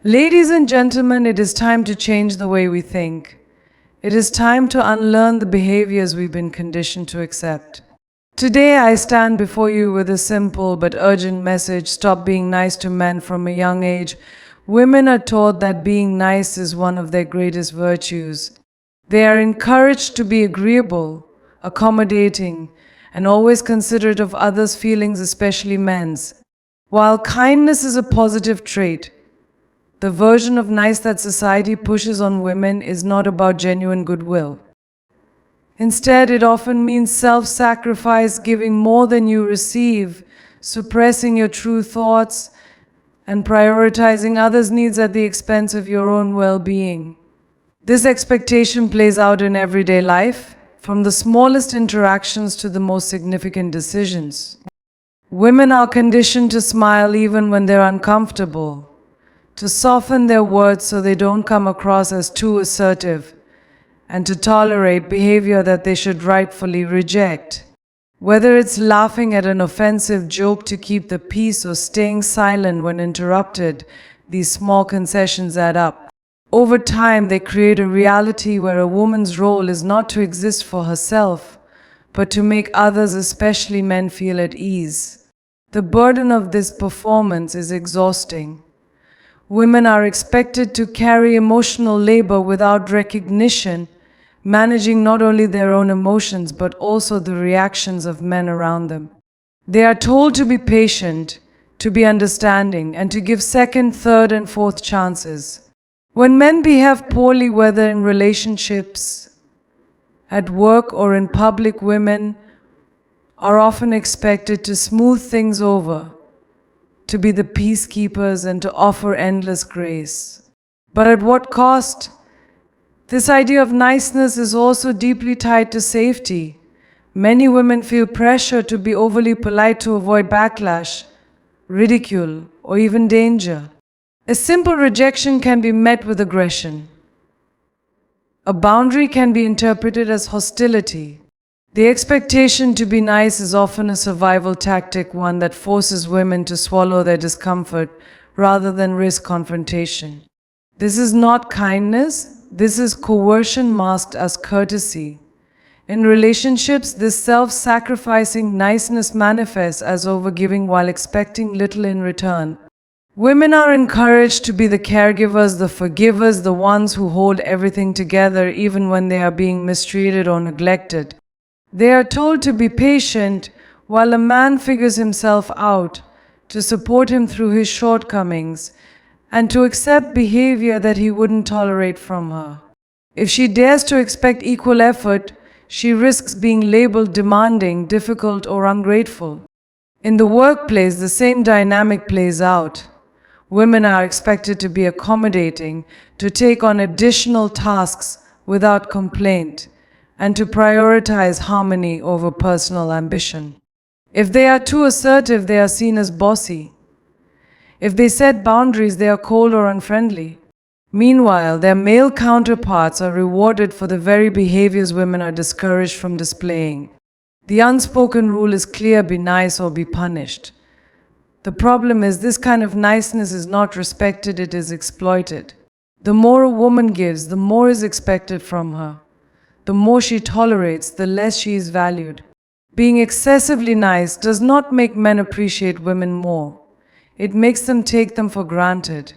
Ladies and gentlemen, it is time to change the way we think. It is time to unlearn the behaviors we've been conditioned to accept. Today I stand before you with a simple but urgent message: stop being nice to men from a young age. Women are taught that being nice is one of their greatest virtues. They are encouraged to be agreeable, accommodating, and always considerate of others' feelings, especially men's. While kindness is a positive trait, the version of nice that society pushes on women is not about genuine goodwill. Instead, it often means self-sacrifice, giving more than you receive, suppressing your true thoughts, and prioritizing others' needs at the expense of your own well-being. This expectation plays out in everyday life, from the smallest interactions to the most significant decisions. Women are conditioned to smile even when they're uncomfortable, to soften their words so they don't come across as too assertive, and to tolerate behavior that they should rightfully reject. Whether it's laughing at an offensive joke to keep the peace or staying silent when interrupted, these small concessions add up. Over time, they create a reality where a woman's role is not to exist for herself, but to make others, especially men, feel at ease. The burden of this performance is exhausting. Women are expected to carry emotional labor without recognition, managing not only their own emotions but also the reactions of men around them. They are told to be patient, to be understanding, and to give second, third, and fourth chances. When men behave poorly, whether in relationships, at work, or in public, women are often expected to smooth things over, to be the peacekeepers, and to offer endless grace. But at what cost? This idea of niceness is also deeply tied to safety. Many women feel pressure to be overly polite to avoid backlash, ridicule, or even danger. A simple rejection can be met with aggression. A boundary can be interpreted as hostility. The expectation to be nice is often a survival tactic, one that forces women to swallow their discomfort rather than risk confrontation. This is not kindness, this is coercion masked as courtesy. In relationships, this self-sacrificing niceness manifests as overgiving while expecting little in return. Women are encouraged to be the caregivers, the forgivers, the ones who hold everything together even when they are being mistreated or neglected. They are told to be patient while a man figures himself out, to support him through his shortcomings, and to accept behavior that he wouldn't tolerate from her. If she dares to expect equal effort, she risks being labeled demanding, difficult, or ungrateful. In the workplace, the same dynamic plays out. Women are expected to be accommodating, to take on additional tasks without complaint, and to prioritize harmony over personal ambition. If they are too assertive, they are seen as bossy. If they set boundaries, they are cold or unfriendly. Meanwhile, their male counterparts are rewarded for the very behaviors women are discouraged from displaying. The unspoken rule is clear: be nice or be punished. The problem is, this kind of niceness is not respected, it is exploited. The more a woman gives, the more is expected from her. The more she tolerates, the less she is valued. Being excessively nice does not make men appreciate women more. It makes them take them for granted.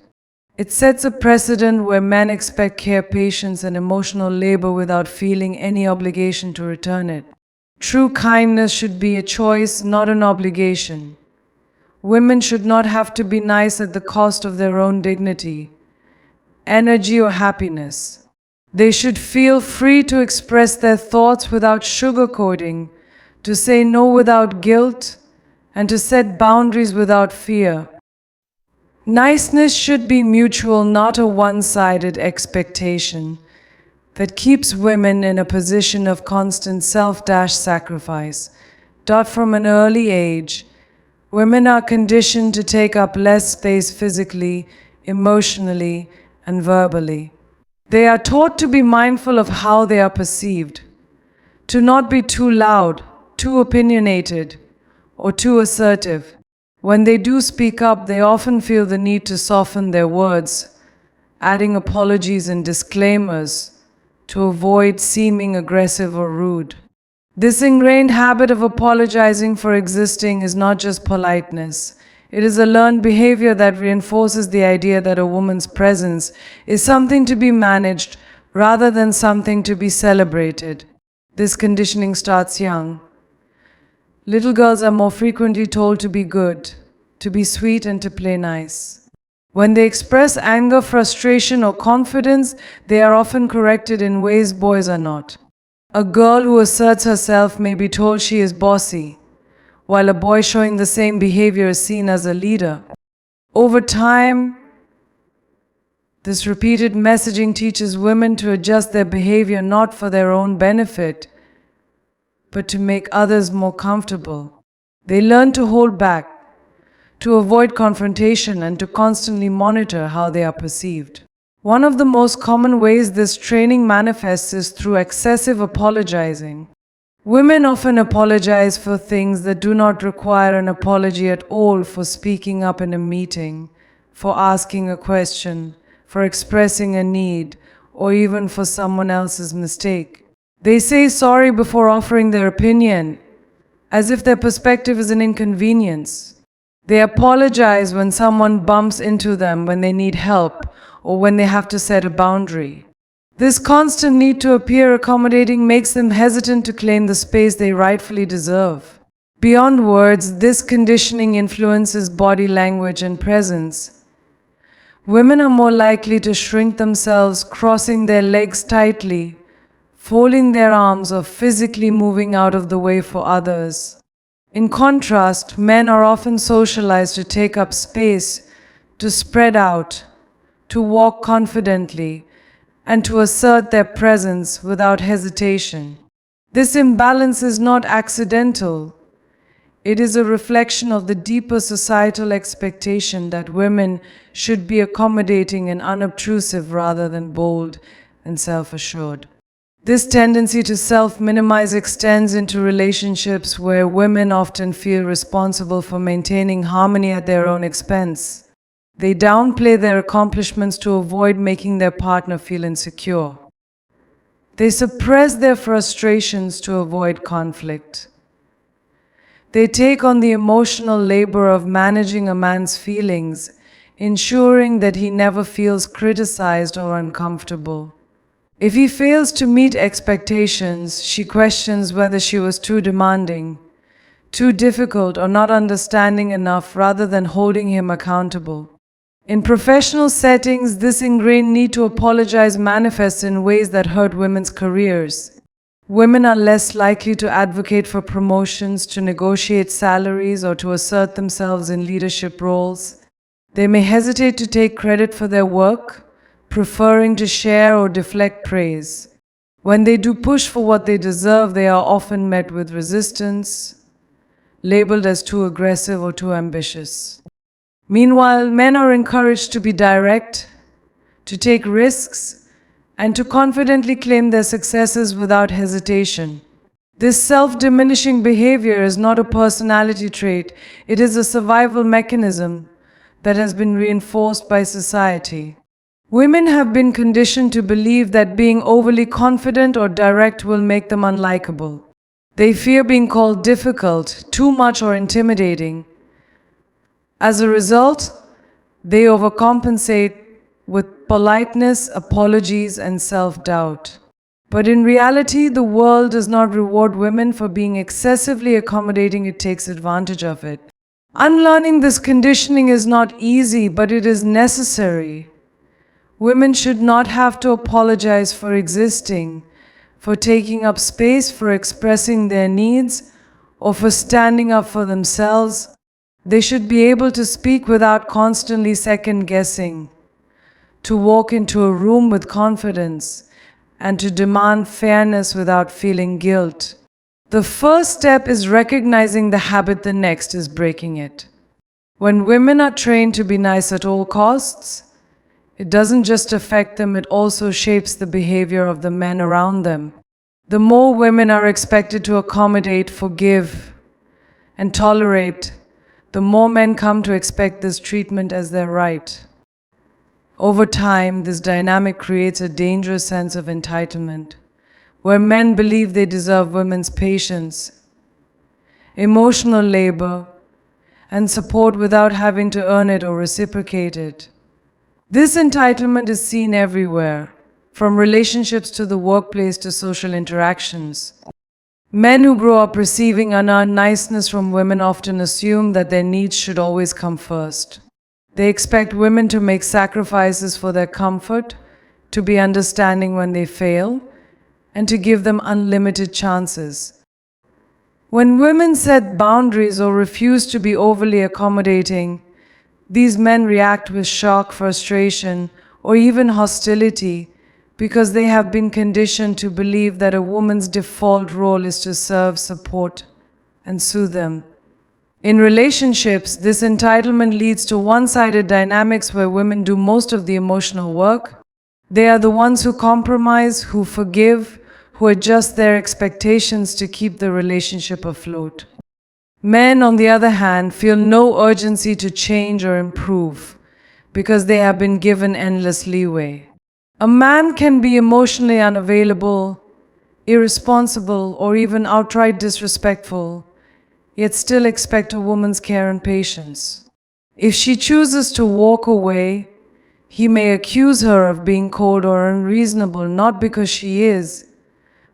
It sets a precedent where men expect care, patience, and emotional labor without feeling any obligation to return it. True kindness should be a choice, not an obligation. Women should not have to be nice at the cost of their own dignity, energy, or happiness. They should feel free to express their thoughts without sugarcoating, to say no without guilt, and to set boundaries without fear. Niceness should be mutual, not a one-sided expectation that keeps women in a position of constant self-sacrifice. From an early age, women are conditioned to take up less space physically, emotionally, and verbally. They are taught to be mindful of how they are perceived, to not be too loud, too opinionated, or too assertive. When they do speak up, they often feel the need to soften their words, adding apologies and disclaimers to avoid seeming aggressive or rude. This ingrained habit of apologizing for existing is not just politeness. It is a learned behavior that reinforces the idea that a woman's presence is something to be managed rather than something to be celebrated. This conditioning starts young. Little girls are more frequently told to be good, to be sweet, and to play nice. When they express anger, frustration, or confidence, they are often corrected in ways boys are not. A girl who asserts herself may be told she is bossy, while a boy showing the same behavior is seen as a leader. Over time, this repeated messaging teaches women to adjust their behavior not for their own benefit, but to make others more comfortable. They learn to hold back, to avoid confrontation, and to constantly monitor how they are perceived. One of the most common ways this training manifests is through excessive apologizing. Women often apologize for things that do not require an apology at all: for speaking up in a meeting, for asking a question, for expressing a need, or even for someone else's mistake. They say sorry before offering their opinion, as if their perspective is an inconvenience. They apologize when someone bumps into them when they need help or when they have to set a boundary. This constant need to appear accommodating makes them hesitant to claim the space they rightfully deserve. Beyond words, this conditioning influences body language and presence. Women are more likely to shrink themselves, crossing their legs tightly, folding their arms, or physically moving out of the way for others. In contrast, men are often socialized to take up space, to spread out, to walk confidently, and to assert their presence without hesitation. This imbalance is not accidental. It is a reflection of the deeper societal expectation that women should be accommodating and unobtrusive rather than bold and self-assured. This tendency to self-minimize extends into relationships where women often feel responsible for maintaining harmony at their own expense. They downplay their accomplishments to avoid making their partner feel insecure. They suppress their frustrations to avoid conflict. They take on the emotional labor of managing a man's feelings, ensuring that he never feels criticized or uncomfortable. If he fails to meet expectations, she questions whether she was too demanding, too difficult, or not understanding enough, rather than holding him accountable. In professional settings, this ingrained need to apologize manifests in ways that hurt women's careers. Women are less likely to advocate for promotions, to negotiate salaries, or to assert themselves in leadership roles. They may hesitate to take credit for their work, preferring to share or deflect praise. When they do push for what they deserve, they are often met with resistance, labeled as too aggressive or too ambitious. Meanwhile, men are encouraged to be direct, to take risks, and to confidently claim their successes without hesitation. This self-diminishing behavior is not a personality trait, it is a survival mechanism that has been reinforced by society. Women have been conditioned to believe that being overly confident or direct will make them unlikable. They fear being called difficult, too much, or intimidating. As a result, they overcompensate with politeness, apologies, and self-doubt. But in reality, the world does not reward women for being excessively accommodating, it takes advantage of it. Unlearning this conditioning is not easy, but it is necessary. Women should not have to apologize for existing, for taking up space, for expressing their needs, or for standing up for themselves. They should be able to speak without constantly second-guessing, to walk into a room with confidence, and to demand fairness without feeling guilt. The first step is recognizing the habit, the next is breaking it. When women are trained to be nice at all costs, it doesn't just affect them, it also shapes the behavior of the men around them. The more women are expected to accommodate, forgive, and tolerate, the more men come to expect this treatment as their right. Over time, this dynamic creates a dangerous sense of entitlement, where men believe they deserve women's patience, emotional labor, and support without having to earn it or reciprocate it. This entitlement is seen everywhere, from relationships to the workplace to social interactions. Men who grow up receiving unearned niceness from women often assume that their needs should always come first. They expect women to make sacrifices for their comfort, to be understanding when they fail, and to give them unlimited chances. When women set boundaries or refuse to be overly accommodating, these men react with shock, frustration, or even hostility because they have been conditioned to believe that a woman's default role is to serve, support, and soothe them. In relationships, this entitlement leads to one-sided dynamics where women do most of the emotional work. They are the ones who compromise, who forgive, who adjust their expectations to keep the relationship afloat. Men, on the other hand, feel no urgency to change or improve because they have been given endless leeway. A man can be emotionally unavailable, irresponsible, or even outright disrespectful, yet still expect a woman's care and patience. If she chooses to walk away, he may accuse her of being cold or unreasonable, not because she is,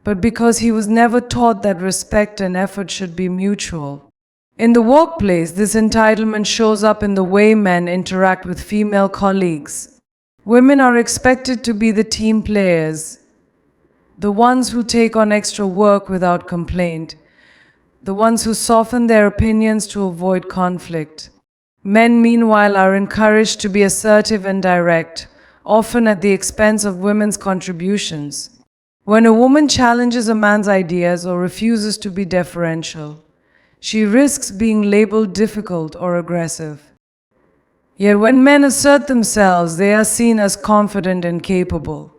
but because he was never taught that respect and effort should be mutual. In the workplace, this entitlement shows up in the way men interact with female colleagues. Women are expected to be the team players, the ones who take on extra work without complaint, the ones who soften their opinions to avoid conflict. Men, meanwhile, are encouraged to be assertive and direct, often at the expense of women's contributions. When a woman challenges a man's ideas or refuses to be deferential, she risks being labeled difficult or aggressive. Yet when men assert themselves, they are seen as confident and capable.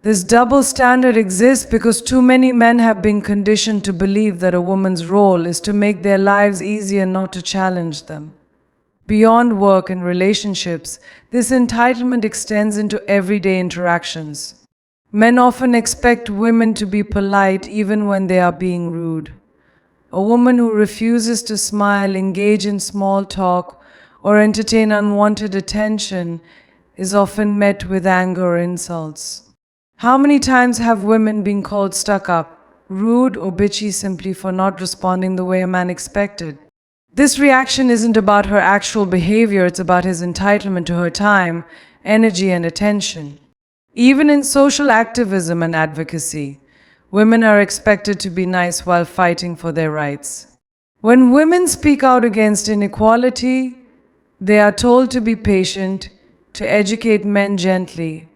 This double standard exists because too many men have been conditioned to believe that a woman's role is to make their lives easier, not to challenge them. Beyond work and relationships, this entitlement extends into everyday interactions. Men often expect women to be polite even when they are being rude. A woman who refuses to smile, engage in small talk, or entertain unwanted attention is often met with anger or insults. How many times have women been called stuck-up, rude, or bitchy simply for not responding the way a man expected? This reaction isn't about her actual behavior, it's about his entitlement to her time, energy, and attention. Even in social activism and advocacy, women are expected to be nice while fighting for their rights. When women speak out against inequality, they are told to be patient, to educate men gently,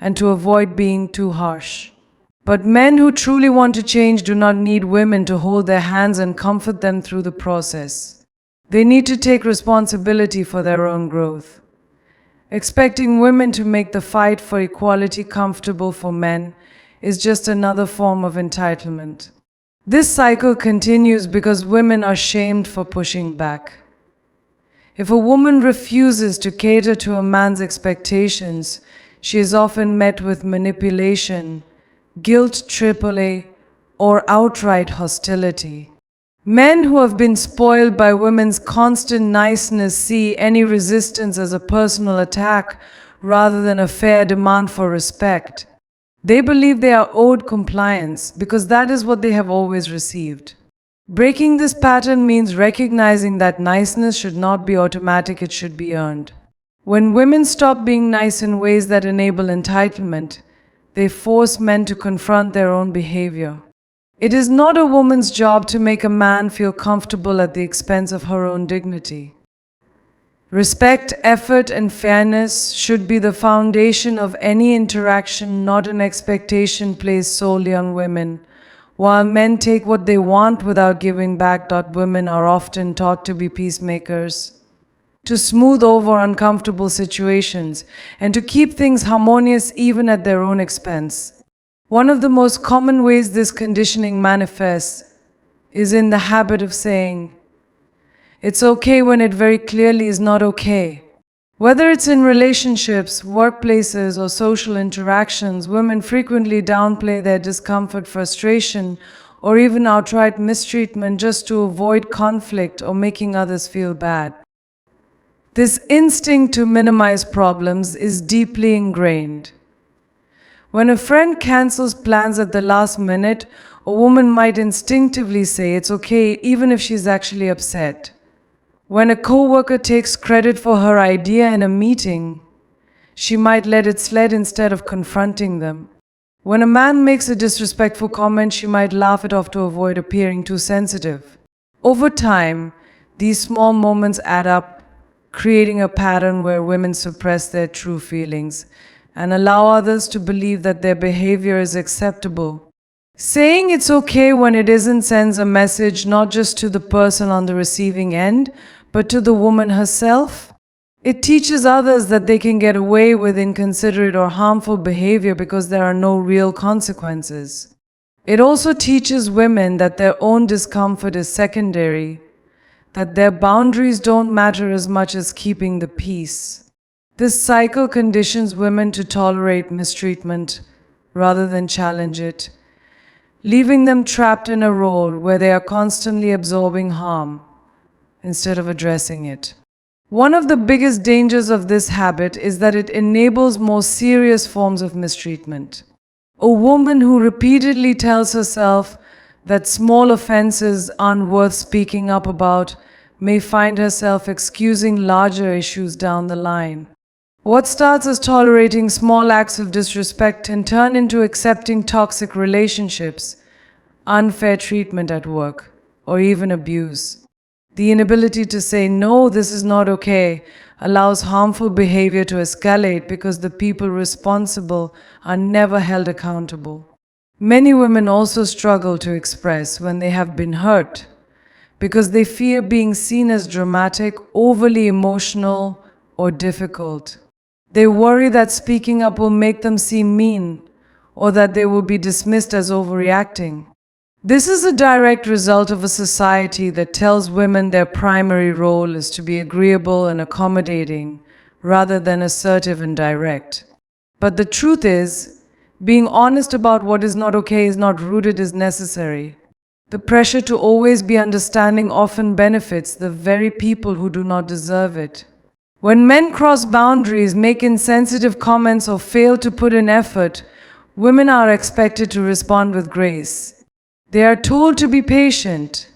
and to avoid being too harsh. But men who truly want to change do not need women to hold their hands and comfort them through the process. They need to take responsibility for their own growth. Expecting women to make the fight for equality comfortable for men is just another form of entitlement. This cycle continues because women are shamed for pushing back. If a woman refuses to cater to a man's expectations, she is often met with manipulation, guilt AAA, or outright hostility. Men who have been spoiled by women's constant niceness see any resistance as a personal attack rather than a fair demand for respect. They believe they are owed compliance because that is what they have always received. Breaking this pattern means recognizing that niceness should not be automatic, it should be earned. When women stop being nice in ways that enable entitlement, they force men to confront their own behavior. It is not a woman's job to make a man feel comfortable at the expense of her own dignity. Respect, effort, and fairness should be the foundation of any interaction, not an expectation placed solely on women. While men take what they want without giving back, women are often taught to be peacemakers, to smooth over uncomfortable situations, and to keep things harmonious even at their own expense. One of the most common ways this conditioning manifests is in the habit of saying, "It's okay," when it very clearly is not okay. Whether it's in relationships, workplaces, or social interactions, women frequently downplay their discomfort, frustration, or even outright mistreatment just to avoid conflict or making others feel bad. This instinct to minimize problems is deeply ingrained. When a friend cancels plans at the last minute, a woman might instinctively say it's okay even if she's actually upset. When a coworker takes credit for her idea in a meeting, she might let it slide instead of confronting them. When a man makes a disrespectful comment, she might laugh it off to avoid appearing too sensitive. Over time, these small moments add up, creating a pattern where women suppress their true feelings and allow others to believe that their behavior is acceptable. Saying it's okay when it isn't sends a message not just to the person on the receiving end, but to the woman herself. It teaches others that they can get away with inconsiderate or harmful behavior because there are no real consequences. It also teaches women that their own discomfort is secondary, that their boundaries don't matter as much as keeping the peace. This cycle conditions women to tolerate mistreatment rather than challenge it, leaving them trapped in a role where they are constantly absorbing harm instead of addressing it. One of the biggest dangers of this habit is that it enables more serious forms of mistreatment. A woman who repeatedly tells herself that small offenses aren't worth speaking up about may find herself excusing larger issues down the line. What starts as tolerating small acts of disrespect can turn into accepting toxic relationships, unfair treatment at work, or even abuse. The inability to say, "No, this is not okay," allows harmful behavior to escalate because the people responsible are never held accountable. Many women also struggle to express when they have been hurt because they fear being seen as dramatic, overly emotional, or difficult. They worry that speaking up will make them seem mean or that they will be dismissed as overreacting. This is a direct result of a society that tells women their primary role is to be agreeable and accommodating rather than assertive and direct. But the truth is, being honest about what is not okay is not rooted as necessary. The pressure to always be understanding often benefits the very people who do not deserve it. When men cross boundaries, make insensitive comments, or fail to put in effort, women are expected to respond with grace. They are told to be patient,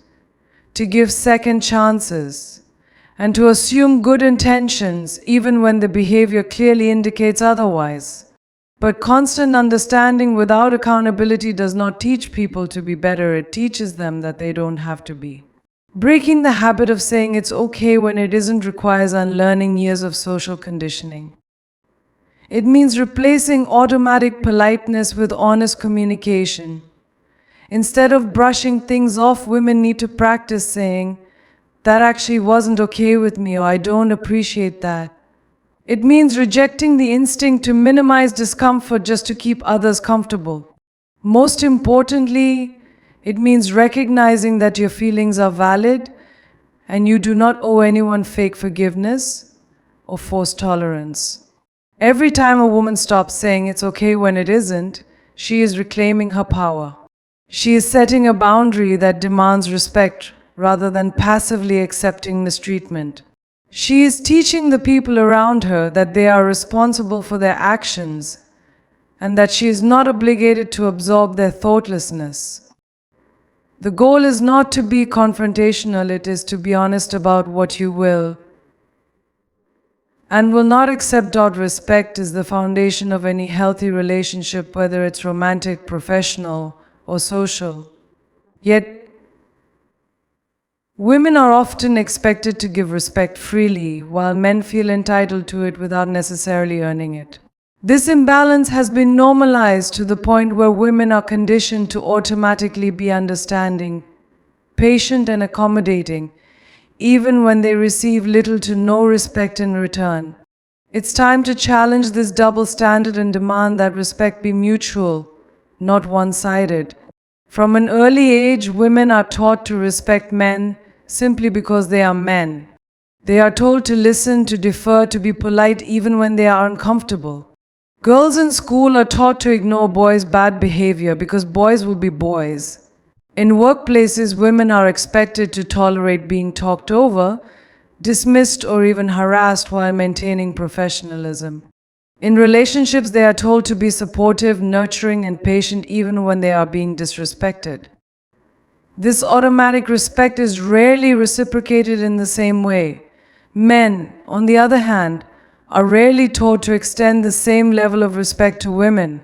to give second chances, and to assume good intentions even when the behavior clearly indicates otherwise. But constant understanding without accountability does not teach people to be better, it teaches them that they don't have to be. Breaking the habit of saying it's okay when it isn't requires unlearning years of social conditioning. It means replacing automatic politeness with honest communication. Instead of brushing things off, women need to practice saying, "That actually wasn't okay with me," or "I don't appreciate that." It means rejecting the instinct to minimize discomfort just to keep others comfortable. Most importantly, it means recognizing that your feelings are valid and you do not owe anyone fake forgiveness or forced tolerance. Every time a woman stops saying it's okay when it isn't, she is reclaiming her power. She is setting a boundary that demands respect rather than passively accepting mistreatment. She is teaching the people around her that they are responsible for their actions and that she is not obligated to absorb their thoughtlessness. The goal is not to be confrontational, it is to be honest about what you will and will not accept. Respect is the foundation of any healthy relationship, whether it's romantic, professional, or social. Yet, women are often expected to give respect freely, while men feel entitled to it without necessarily earning it. This imbalance has been normalized to the point where women are conditioned to automatically be understanding, patient, and accommodating, even when they receive little to no respect in return. It's time to challenge this double standard and demand that respect be mutual, not one-sided. From an early age, women are taught to respect men simply because they are men. They are told to listen, to defer, to be polite even when they are uncomfortable. Girls in school are taught to ignore boys' bad behavior because boys will be boys. In workplaces, women are expected to tolerate being talked over, dismissed, or even harassed while maintaining professionalism. In relationships, they are told to be supportive, nurturing, and patient even when they are being disrespected. This automatic respect is rarely reciprocated in the same way. Men, on the other hand, are rarely taught to extend the same level of respect to women.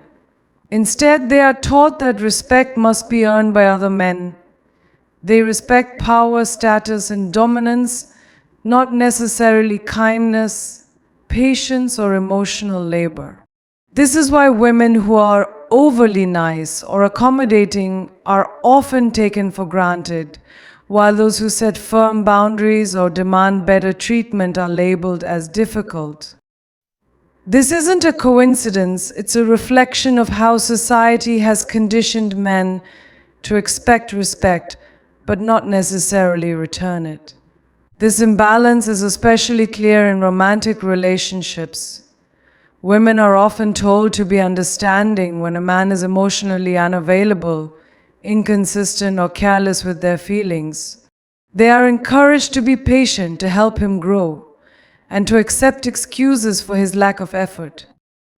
Instead, they are taught that respect must be earned by other men. They respect power, status, and dominance, not necessarily kindness, patience, or emotional labor. This is why women who are overly nice or accommodating are often taken for granted, while those who set firm boundaries or demand better treatment are labeled as difficult. This isn't a coincidence, it's a reflection of how society has conditioned men to expect respect, but not necessarily return it. This imbalance is especially clear in romantic relationships. Women are often told to be understanding when a man is emotionally unavailable, inconsistent, or careless with their feelings. They are encouraged to be patient to help him grow and to accept excuses for his lack of effort.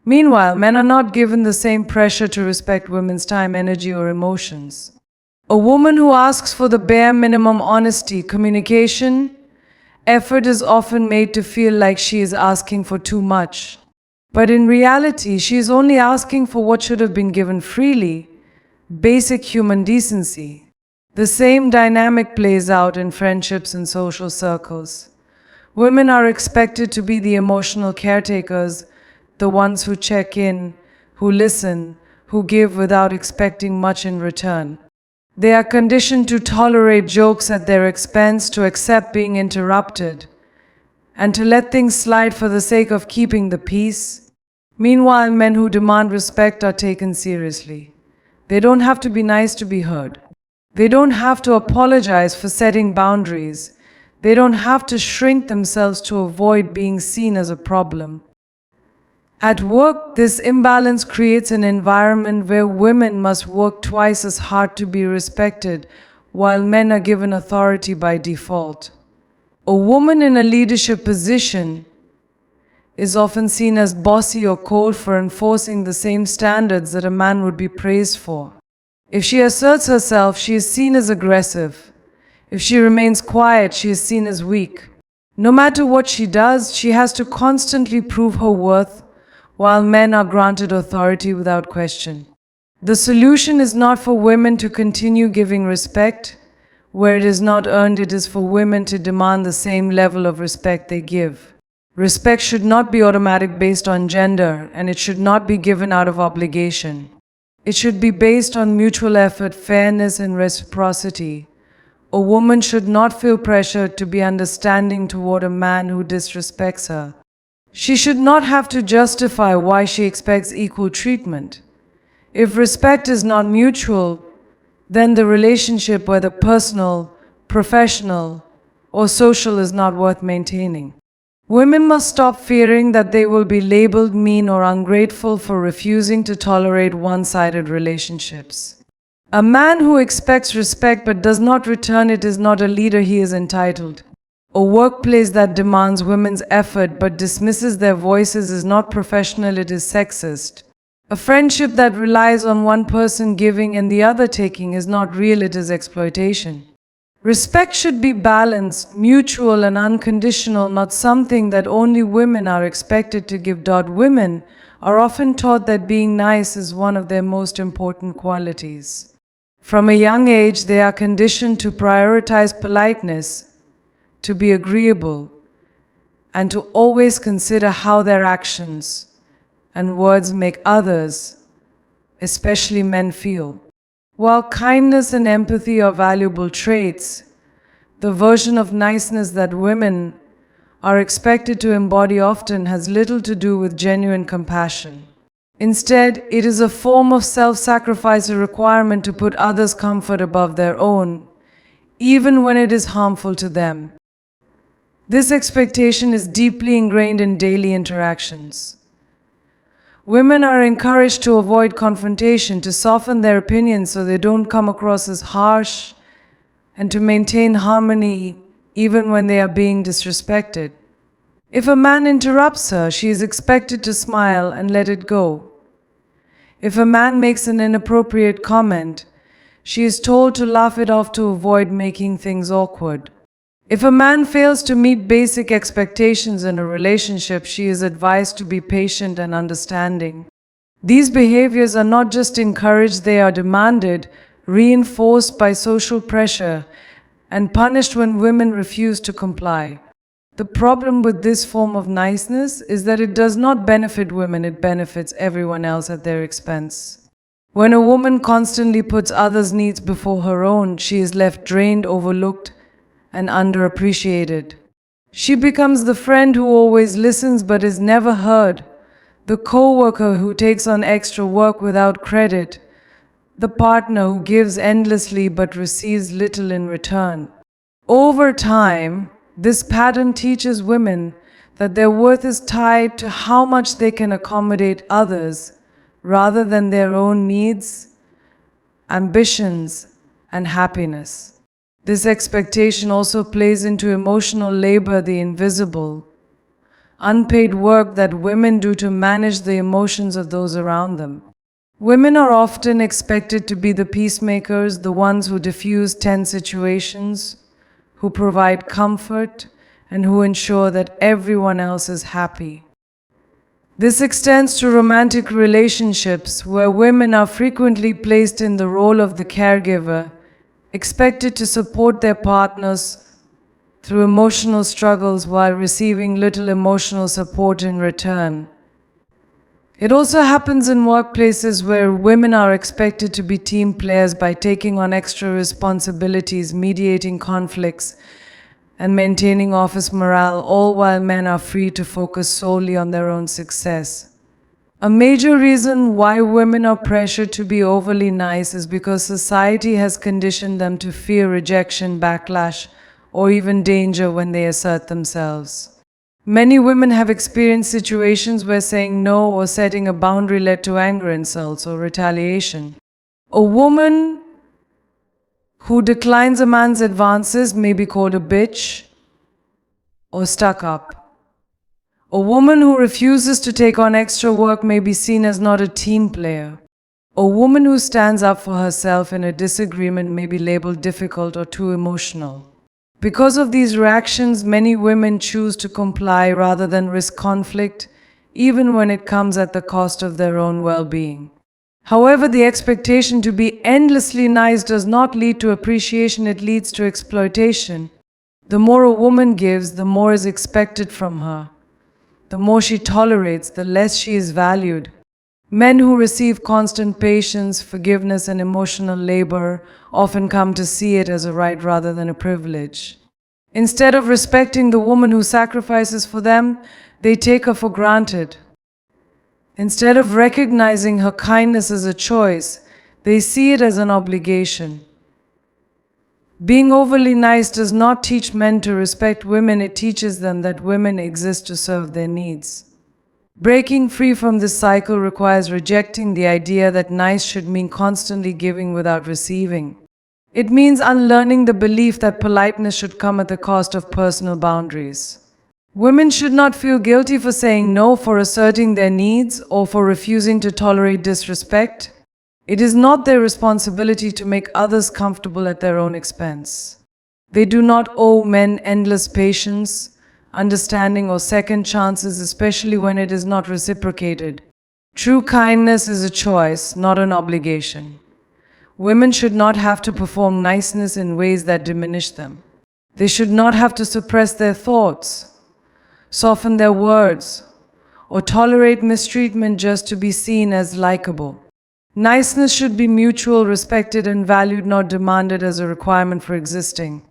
Meanwhile, men are not given the same pressure to respect women's time, energy, or emotions. A woman who asks for the bare minimum honesty, communication, effort is often made to feel like she is asking for too much. But in reality, she is only asking for what should have been given freely, basic human decency. The same dynamic plays out in friendships and social circles. Women are expected to be the emotional caretakers, the ones who check in, who listen, who give without expecting much in return. They are conditioned to tolerate jokes at their expense, to accept being interrupted, and to let things slide for the sake of keeping the peace. Meanwhile, men who demand respect are taken seriously. They don't have to be nice to be heard. They don't have to apologize for setting boundaries. They don't have to shrink themselves to avoid being seen as a problem. At work, this imbalance creates an environment where women must work twice as hard to be respected, while men are given authority by default. A woman in a leadership position is often seen as bossy or cold for enforcing the same standards that a man would be praised for. If she asserts herself, she is seen as aggressive. If she remains quiet, she is seen as weak. No matter what she does, she has to constantly prove her worth, while men are granted authority without question. The solution is not for women to continue giving respect. Where it is not earned, it is for women to demand the same level of respect they give. Respect should not be automatic based on gender, and it should not be given out of obligation. It should be based on mutual effort, fairness, and reciprocity. A woman should not feel pressured to be understanding toward a man who disrespects her. She should not have to justify why she expects equal treatment. If respect is not mutual, then the relationship, whether personal, professional, or social, is not worth maintaining. Women must stop fearing that they will be labeled mean or ungrateful for refusing to tolerate one-sided relationships. A man who expects respect but does not return it is not a leader, he is entitled. A workplace that demands women's effort but dismisses their voices is not professional, it is sexist. A friendship that relies on one person giving and the other taking is not real, it is exploitation. Respect should be balanced, mutual, and unconditional, not something that only women are expected to give. Women are often taught that being nice is one of their most important qualities. From a young age, they are conditioned to prioritize politeness, to be agreeable, and to always consider how their actions and words make others, especially men, feel. While kindness and empathy are valuable traits, the version of niceness that women are expected to embody often has little to do with genuine compassion. Instead, it is a form of self-sacrifice, a requirement to put others' comfort above their own, even when it is harmful to them. This expectation is deeply ingrained in daily interactions. Women are encouraged to avoid confrontation, to soften their opinions so they don't come across as harsh, and to maintain harmony even when they are being disrespected. If a man interrupts her, she is expected to smile and let it go. If a man makes an inappropriate comment, she is told to laugh it off to avoid making things awkward. If a man fails to meet basic expectations in a relationship, she is advised to be patient and understanding. These behaviors are not just encouraged, they are demanded, reinforced by social pressure, and punished when women refuse to comply. The problem with this form of niceness is that it does not benefit women, it benefits everyone else at their expense. When a woman constantly puts others' needs before her own, she is left drained, overlooked, and underappreciated. She becomes the friend who always listens but is never heard, the co-worker who takes on extra work without credit, the partner who gives endlessly but receives little in return. Over time, this pattern teaches women that their worth is tied to how much they can accommodate others rather than their own needs, ambitions, and happiness. This expectation also plays into emotional labor, the invisible, unpaid work that women do to manage the emotions of those around them. Women are often expected to be the peacemakers, the ones who diffuse tense situations, who provide comfort, and who ensure that everyone else is happy. This extends to romantic relationships, where women are frequently placed in the role of the caregiver, expected to support their partners through emotional struggles while receiving little emotional support in return. It also happens in workplaces where women are expected to be team players by taking on extra responsibilities, mediating conflicts, and maintaining office morale, all while men are free to focus solely on their own success. A major reason why women are pressured to be overly nice is because society has conditioned them to fear rejection, backlash, or even danger when they assert themselves. Many women have experienced situations where saying no or setting a boundary led to anger, insults, or retaliation. A woman who declines a man's advances may be called a bitch or stuck up. A woman who refuses to take on extra work may be seen as not a team player. A woman who stands up for herself in a disagreement may be labeled difficult or too emotional. Because of these reactions, many women choose to comply rather than risk conflict, even when it comes at the cost of their own well-being. However, the expectation to be endlessly nice does not lead to appreciation, it leads to exploitation. The more a woman gives, the more is expected from her. The more she tolerates, the less she is valued. Men who receive constant patience, forgiveness, and emotional labor often come to see it as a right rather than a privilege. Instead of respecting the woman who sacrifices for them, they take her for granted. Instead of recognizing her kindness as a choice, they see it as an obligation. Being overly nice does not teach men to respect women, it teaches them that women exist to serve their needs. Breaking free from this cycle requires rejecting the idea that nice should mean constantly giving without receiving. It means unlearning the belief that politeness should come at the cost of personal boundaries. Women should not feel guilty for saying no, for asserting their needs, or for refusing to tolerate disrespect. It is not their responsibility to make others comfortable at their own expense. They do not owe men endless patience, understanding, or second chances, especially when it is not reciprocated. True kindness is a choice, not an obligation. Women should not have to perform niceness in ways that diminish them. They should not have to suppress their thoughts, soften their words, or tolerate mistreatment just to be seen as likable. Niceness should be mutual, respected, and valued, not demanded as a requirement for existing.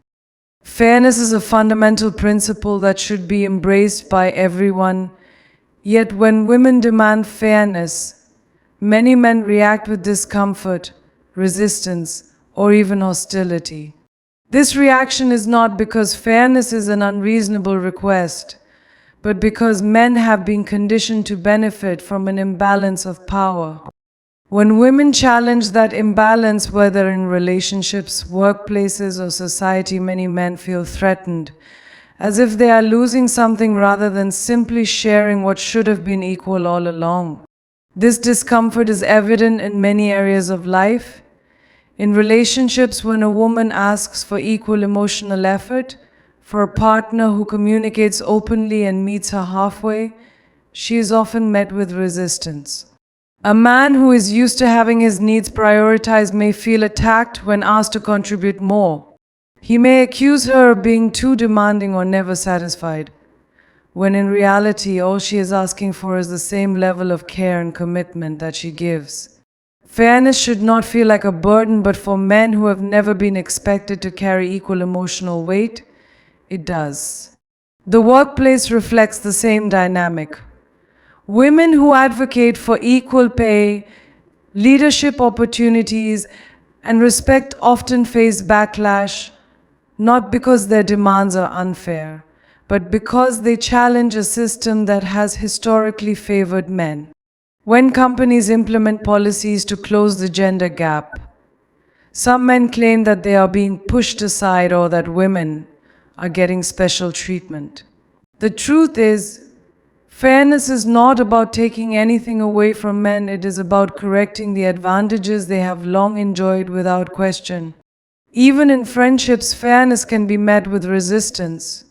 Fairness is a fundamental principle that should be embraced by everyone. Yet when women demand fairness, many men react with discomfort, resistance, or even hostility. This reaction is not because fairness is an unreasonable request, but because men have been conditioned to benefit from an imbalance of power. When women challenge that imbalance, whether in relationships, workplaces, or society, many men feel threatened, as if they are losing something rather than simply sharing what should have been equal all along. This discomfort is evident in many areas of life. In relationships, when a woman asks for equal emotional effort, for a partner who communicates openly and meets her halfway, she is often met with resistance. A man who is used to having his needs prioritized may feel attacked when asked to contribute more. He may accuse her of being too demanding or never satisfied, when in reality all she is asking for is the same level of care and commitment that she gives. Fairness should not feel like a burden, but for men who have never been expected to carry equal emotional weight, it does. The workplace reflects the same dynamic. Women who advocate for equal pay, leadership opportunities, and respect often face backlash, not because their demands are unfair, but because they challenge a system that has historically favored men. When companies implement policies to close the gender gap, some men claim that they are being pushed aside or that women are getting special treatment. The truth is, fairness is not about taking anything away from men, it is about correcting the advantages they have long enjoyed without question. Even in friendships, fairness can be met with resistance.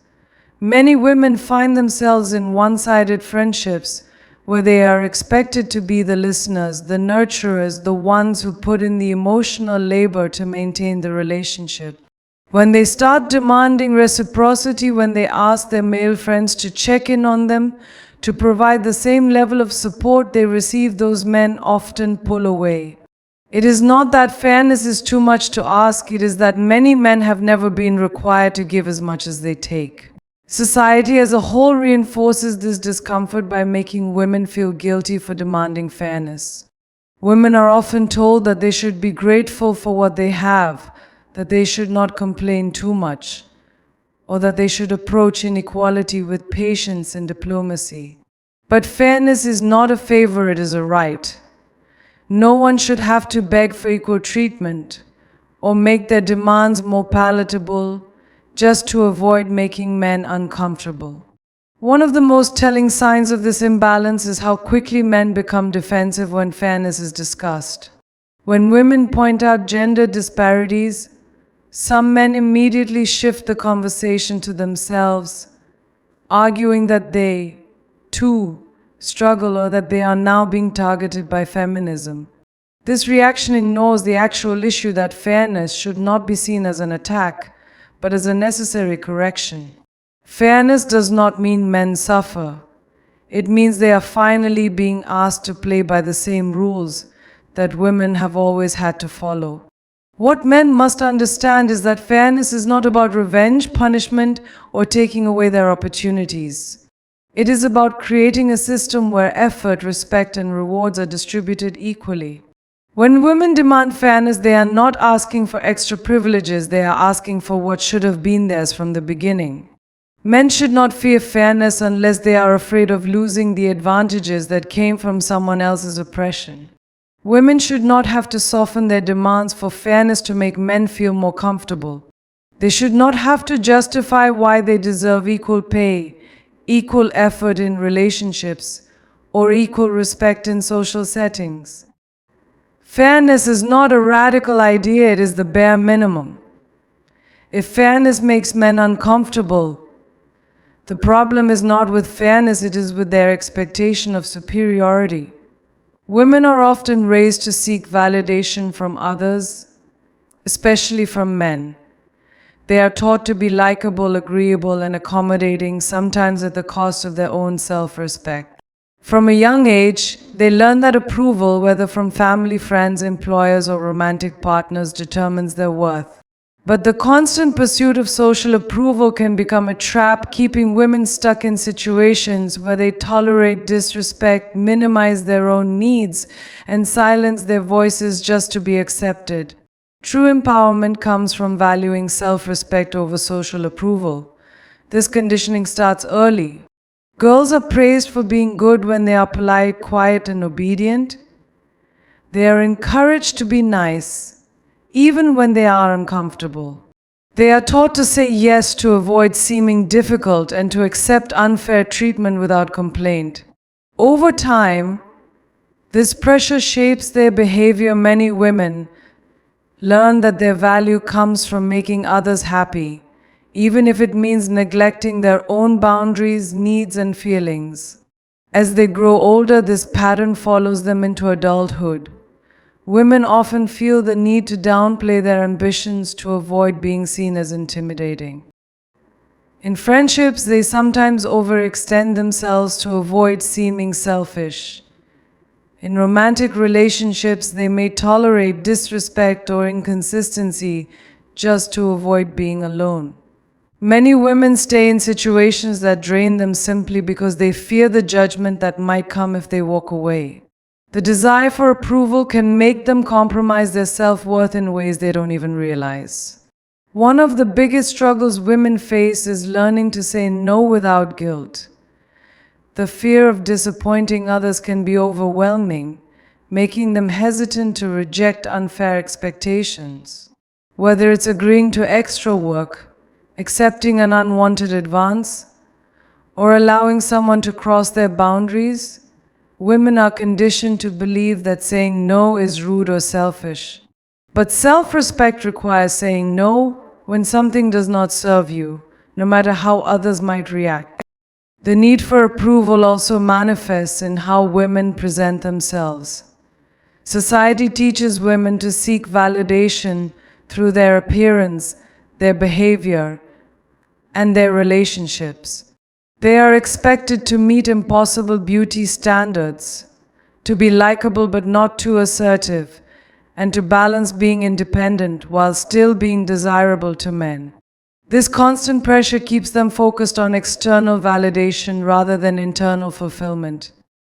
Many women find themselves in one-sided friendships where they are expected to be the listeners, the nurturers, the ones who put in the emotional labor to maintain the relationship. When they start demanding reciprocity, when they ask their male friends to check in on them, to provide the same level of support they receive, those men often pull away. It is not that fairness is too much to ask, it is that many men have never been required to give as much as they take. Society as a whole reinforces this discomfort by making women feel guilty for demanding fairness. Women are often told that they should be grateful for what they have, that they should not complain too much, or that they should approach inequality with patience and diplomacy. But fairness is not a favor, it is a right. No one should have to beg for equal treatment or make their demands more palatable just to avoid making men uncomfortable. One of the most telling signs of this imbalance is how quickly men become defensive when fairness is discussed. When women point out gender disparities, some men immediately shift the conversation to themselves, arguing that they, too, struggle or that they are now being targeted by feminism. This reaction ignores the actual issue that fairness should not be seen as an attack, but as a necessary correction. Fairness does not mean men suffer. It means they are finally being asked to play by the same rules that women have always had to follow. What men must understand is that fairness is not about revenge, punishment, or taking away their opportunities. It is about creating a system where effort, respect, and rewards are distributed equally. When women demand fairness, they are not asking for extra privileges, they are asking for what should have been theirs from the beginning. Men should not fear fairness unless they are afraid of losing the advantages that came from someone else's oppression. Women should not have to soften their demands for fairness to make men feel more comfortable. They should not have to justify why they deserve equal pay, equal effort in relationships, or equal respect in social settings. Fairness is not a radical idea, it is the bare minimum. If fairness makes men uncomfortable, the problem is not with fairness, it is with their expectation of superiority. Women are often raised to seek validation from others, especially from men. They are taught to be likable, agreeable, and accommodating, sometimes at the cost of their own self-respect. From a young age, they learn that approval, whether from family, friends, employers, or romantic partners, determines their worth. But the constant pursuit of social approval can become a trap, keeping women stuck in situations where they tolerate disrespect, minimize their own needs, and silence their voices just to be accepted. True empowerment comes from valuing self-respect over social approval. This conditioning starts early. Girls are praised for being good when they are polite, quiet, and obedient. They are encouraged to be nice, even when they are uncomfortable. They are taught to say yes to avoid seeming difficult and to accept unfair treatment without complaint. Over time, this pressure shapes their behavior. Many women learn that their value comes from making others happy, even if it means neglecting their own boundaries, needs, and feelings. As they grow older, this pattern follows them into adulthood. Women often feel the need to downplay their ambitions to avoid being seen as intimidating. In friendships, they sometimes overextend themselves to avoid seeming selfish. In romantic relationships, they may tolerate disrespect or inconsistency just to avoid being alone. Many women stay in situations that drain them simply because they fear the judgment that might come if they walk away. The desire for approval can make them compromise their self-worth in ways they don't even realize. One of the biggest struggles women face is learning to say no without guilt. The fear of disappointing others can be overwhelming, making them hesitant to reject unfair expectations. Whether it's agreeing to extra work, accepting an unwanted advance, or allowing someone to cross their boundaries, women are conditioned to believe that saying no is rude or selfish. But self-respect requires saying no when something does not serve you, no matter how others might react. The need for approval also manifests in how women present themselves. Society teaches women to seek validation through their appearance, their behavior, and their relationships. They are expected to meet impossible beauty standards, to be likable but not too assertive, and to balance being independent while still being desirable to men. This constant pressure keeps them focused on external validation rather than internal fulfillment.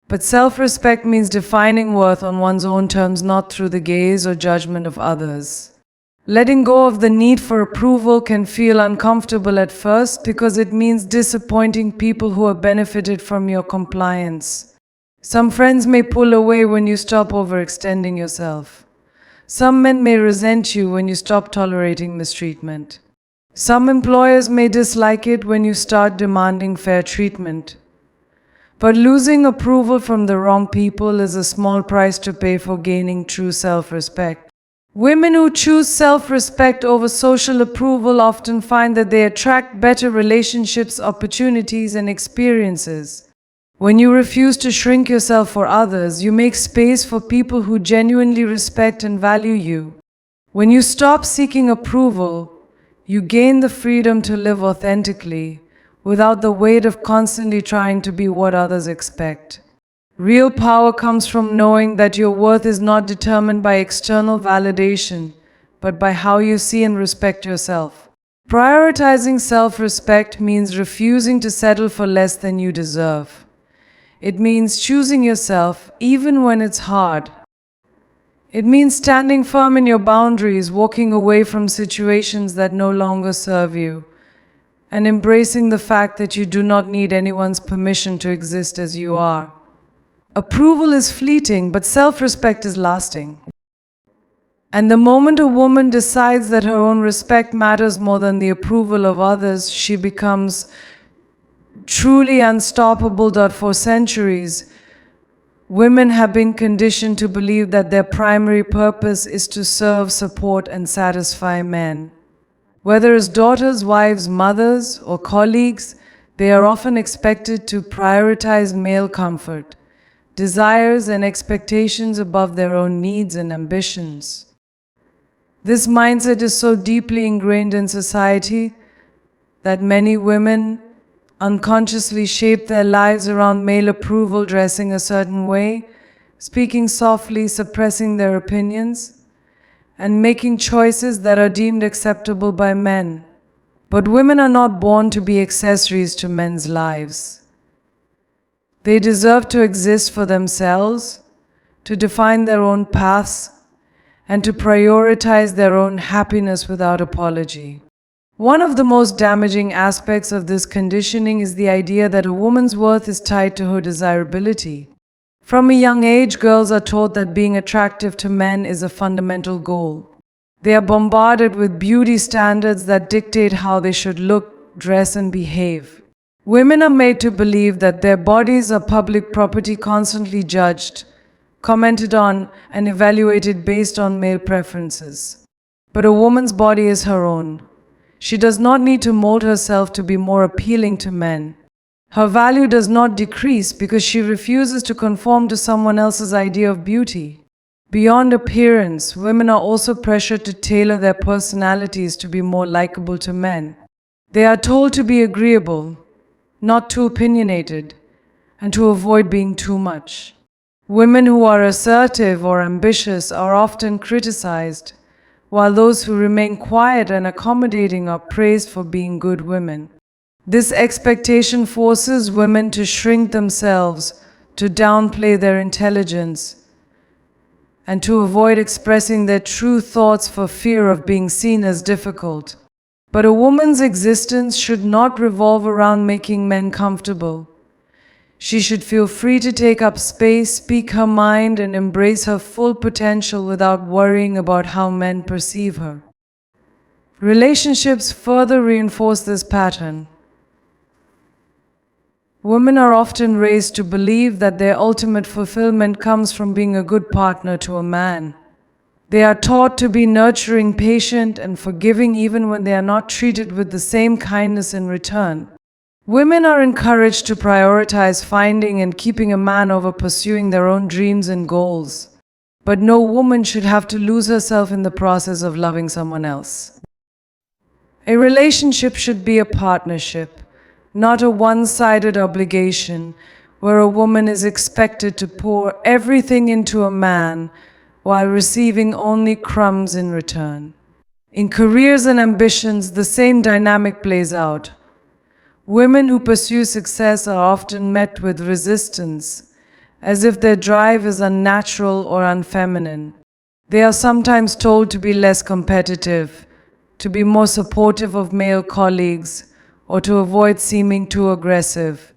But self-respect means defining worth on one's own terms, not through the gaze or judgment of others. Letting go of the need for approval can feel uncomfortable at first because it means disappointing people who have benefited from your compliance. Some friends may pull away when you stop overextending yourself. Some men may resent you when you stop tolerating mistreatment. Some employers may dislike it when you start demanding fair treatment. But losing approval from the wrong people is a small price to pay for gaining true self-respect. Women who choose self-respect over social approval often find that they attract better relationships, opportunities, and experiences. When you refuse to shrink yourself for others, you make space for people who genuinely respect and value you. When you stop seeking approval, you gain the freedom to live authentically, without the weight of constantly trying to be what others expect. Real power comes from knowing that your worth is not determined by external validation, but by how you see and respect yourself. Prioritizing self-respect means refusing to settle for less than you deserve. It means choosing yourself even when it's hard. It means standing firm in your boundaries, walking away from situations that no longer serve you, and embracing the fact that you do not need anyone's permission to exist as you are. Approval is fleeting, but self-respect is lasting. And the moment a woman decides that her own respect matters more than the approval of others, she becomes truly unstoppable. For centuries, women have been conditioned to believe that their primary purpose is to serve, support, and satisfy men. Whether as daughters, wives, mothers, or colleagues, they are often expected to prioritize male comfort, desires, and expectations above their own needs and ambitions. This mindset is so deeply ingrained in society that many women unconsciously shape their lives around male approval, dressing a certain way, speaking softly, suppressing their opinions, and making choices that are deemed acceptable by men. But women are not born to be accessories to men's lives. They deserve to exist for themselves, to define their own paths, and to prioritize their own happiness without apology. One of the most damaging aspects of this conditioning is the idea that a woman's worth is tied to her desirability. From a young age, girls are taught that being attractive to men is a fundamental goal. They are bombarded with beauty standards that dictate how they should look, dress, and behave. Women are made to believe that their bodies are public property, constantly judged, commented on, and evaluated based on male preferences. But a woman's body is her own. She does not need to mold herself to be more appealing to men. Her value does not decrease because she refuses to conform to someone else's idea of beauty. Beyond appearance, women are also pressured to tailor their personalities to be more likable to men. They are told to be agreeable, not too opinionated, and to avoid being too much. Women who are assertive or ambitious are often criticized, while those who remain quiet and accommodating are praised for being good women. This expectation forces women to shrink themselves, to downplay their intelligence, and to avoid expressing their true thoughts for fear of being seen as difficult. But a woman's existence should not revolve around making men comfortable. She should feel free to take up space, speak her mind, and embrace her full potential without worrying about how men perceive her. Relationships further reinforce this pattern. Women are often raised to believe that their ultimate fulfillment comes from being a good partner to a man. They are taught to be nurturing, patient, and forgiving even when they are not treated with the same kindness in return. Women are encouraged to prioritize finding and keeping a man over pursuing their own dreams and goals. But no woman should have to lose herself in the process of loving someone else. A relationship should be a partnership, not a one-sided obligation where a woman is expected to pour everything into a man while receiving only crumbs in return. In careers and ambitions, the same dynamic plays out. Women who pursue success are often met with resistance, as if their drive is unnatural or unfeminine. They are sometimes told to be less competitive, to be more supportive of male colleagues, or to avoid seeming too aggressive.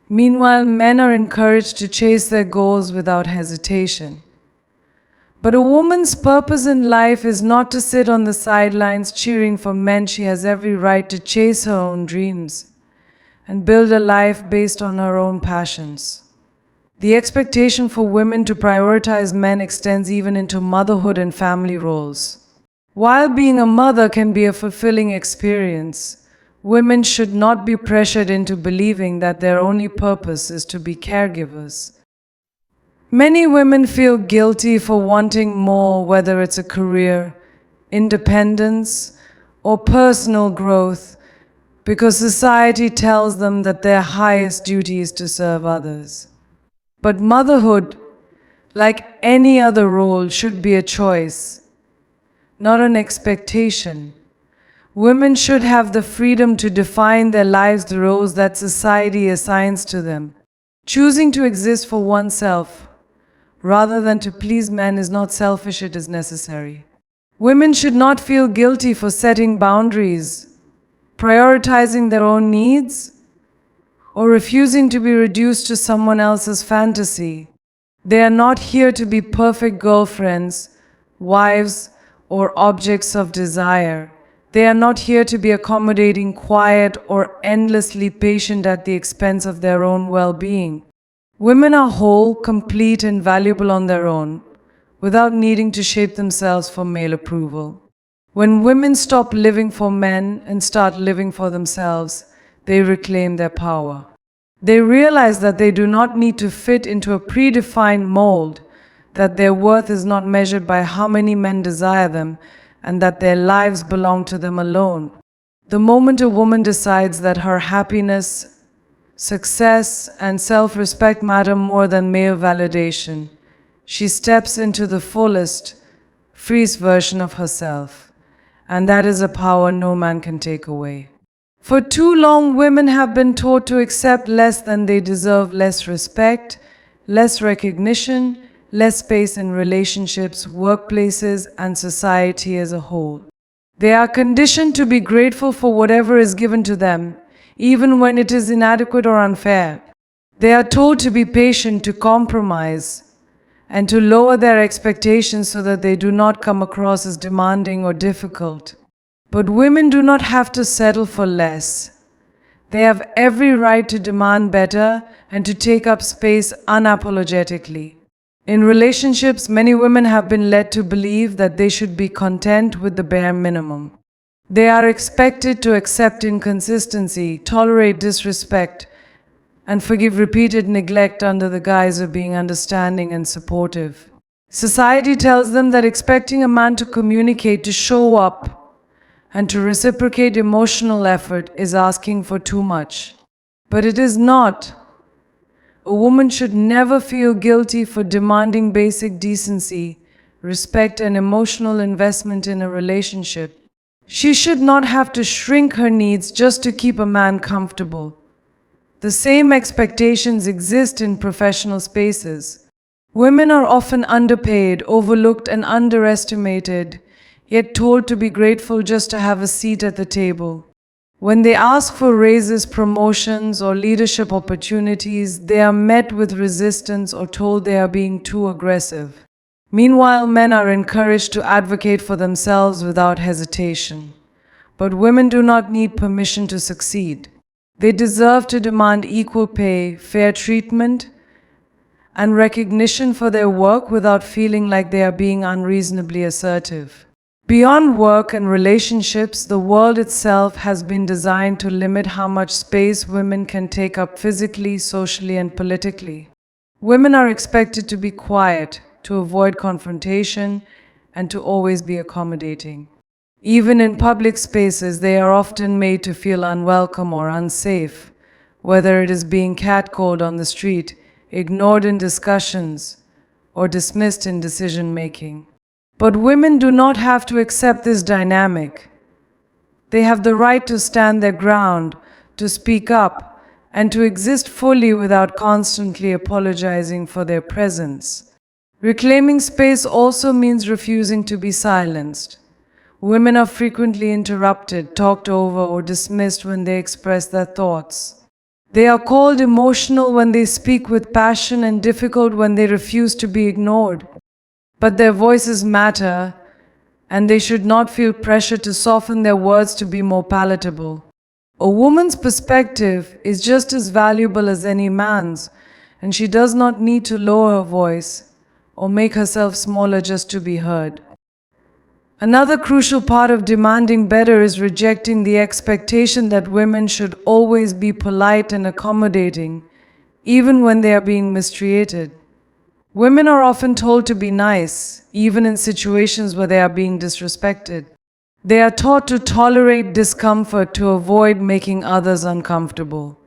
Meanwhile, men are encouraged to chase their goals without hesitation. But a woman's purpose in life is not to sit on the sidelines cheering for men. She has every right to chase her own dreams and build a life based on her own passions. The expectation for women to prioritize men extends even into motherhood and family roles. While being a mother can be a fulfilling experience, women should not be pressured into believing that their only purpose is to be caregivers. Many women feel guilty for wanting more, whether it's a career, independence, or personal growth, because society tells them that their highest duty is to serve others. But motherhood, like any other role, should be a choice, not an expectation. Women should have the freedom to define their lives the roles that society assigns to them. Choosing to exist for oneself rather than to please men is not selfish, it is necessary. Women should not feel guilty for setting boundaries, prioritizing their own needs, or refusing to be reduced to someone else's fantasy. They are not here to be perfect girlfriends, wives, or objects of desire. They are not here to be accommodating, quiet, or endlessly patient at the expense of their own well-being. Women are whole, complete, and valuable on their own, without needing to shape themselves for male approval. When women stop living for men and start living for themselves, they reclaim their power. They realize that they do not need to fit into a predefined mold, that their worth is not measured by how many men desire them, and that their lives belong to them alone. The moment a woman decides that her happiness, success, and self-respect matter more than male validation, she steps into the fullest, freest version of herself. And that is a power no man can take away. For too long, women have been taught to accept less than they deserve, less respect, less recognition, less space in relationships, workplaces, and society as a whole. They are conditioned to be grateful for whatever is given to them, even when it is inadequate or unfair. They are told to be patient, to compromise, and to lower their expectations so that they do not come across as demanding or difficult. But women do not have to settle for less. They have every right to demand better and to take up space unapologetically. In relationships, many women have been led to believe that they should be content with the bare minimum. They are expected to accept inconsistency, tolerate disrespect, and forgive repeated neglect under the guise of being understanding and supportive. Society tells them that expecting a man to communicate, to show up, and to reciprocate emotional effort is asking for too much. But it is not. A woman should never feel guilty for demanding basic decency, respect, and emotional investment in a relationship. She should not have to shrink her needs just to keep a man comfortable. The same expectations exist in professional spaces. Women are often underpaid, overlooked, and underestimated, yet told to be grateful just to have a seat at the table. When they ask for raises, promotions, or leadership opportunities, they are met with resistance or told they are being too aggressive. Meanwhile, men are encouraged to advocate for themselves without hesitation. But women do not need permission to succeed. They deserve to demand equal pay, fair treatment, and recognition for their work without feeling like they are being unreasonably assertive. Beyond work and relationships, the world itself has been designed to limit how much space women can take up physically, socially, and politically. Women are expected to be quiet, to avoid confrontation, and to always be accommodating. Even in public spaces, they are often made to feel unwelcome or unsafe, whether it is being catcalled on the street, ignored in discussions, or dismissed in decision-making. But women do not have to accept this dynamic. They have the right to stand their ground, to speak up, and to exist fully without constantly apologizing for their presence. Reclaiming space also means refusing to be silenced. Women are frequently interrupted, talked over, or dismissed when they express their thoughts. They are called emotional when they speak with passion and difficult when they refuse to be ignored. But their voices matter, and they should not feel pressure to soften their words to be more palatable. A woman's perspective is just as valuable as any man's, and she does not need to lower her voice or make herself smaller just to be heard. Another crucial part of demanding better is rejecting the expectation that women should always be polite and accommodating, even when they are being mistreated. Women are often told to be nice, even in situations where they are being disrespected. They are taught to tolerate discomfort to avoid making others uncomfortable.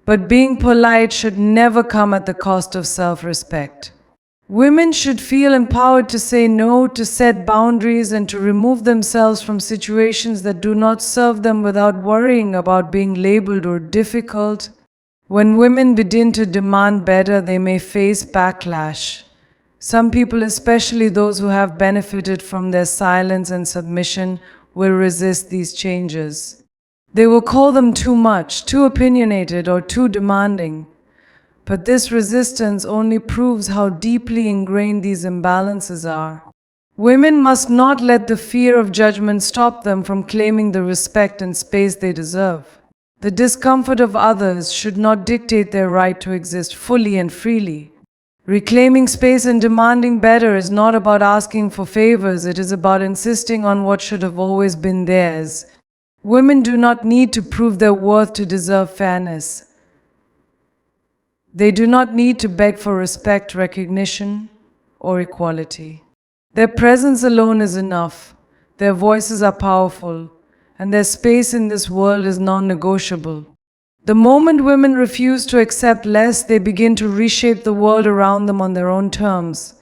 But being polite should never come at the cost of self-respect. Women should feel empowered to say no, to set boundaries, and to remove themselves from situations that do not serve them without worrying about being labeled or difficult. When women begin to demand better, they may face backlash. Some people, especially those who have benefited from their silence and submission, will resist these changes. They will call them too much, too opinionated, or too demanding. But this resistance only proves how deeply ingrained these imbalances are. Women must not let the fear of judgment stop them from claiming the respect and space they deserve. The discomfort of others should not dictate their right to exist fully and freely. Reclaiming space and demanding better is not about asking for favors, it is about insisting on what should have always been theirs. Women do not need to prove their worth to deserve fairness. They do not need to beg for respect, recognition, or equality. Their presence alone is enough. Their voices are powerful, and their space in this world is non-negotiable. The moment women refuse to accept less, they begin to reshape the world around them on their own terms.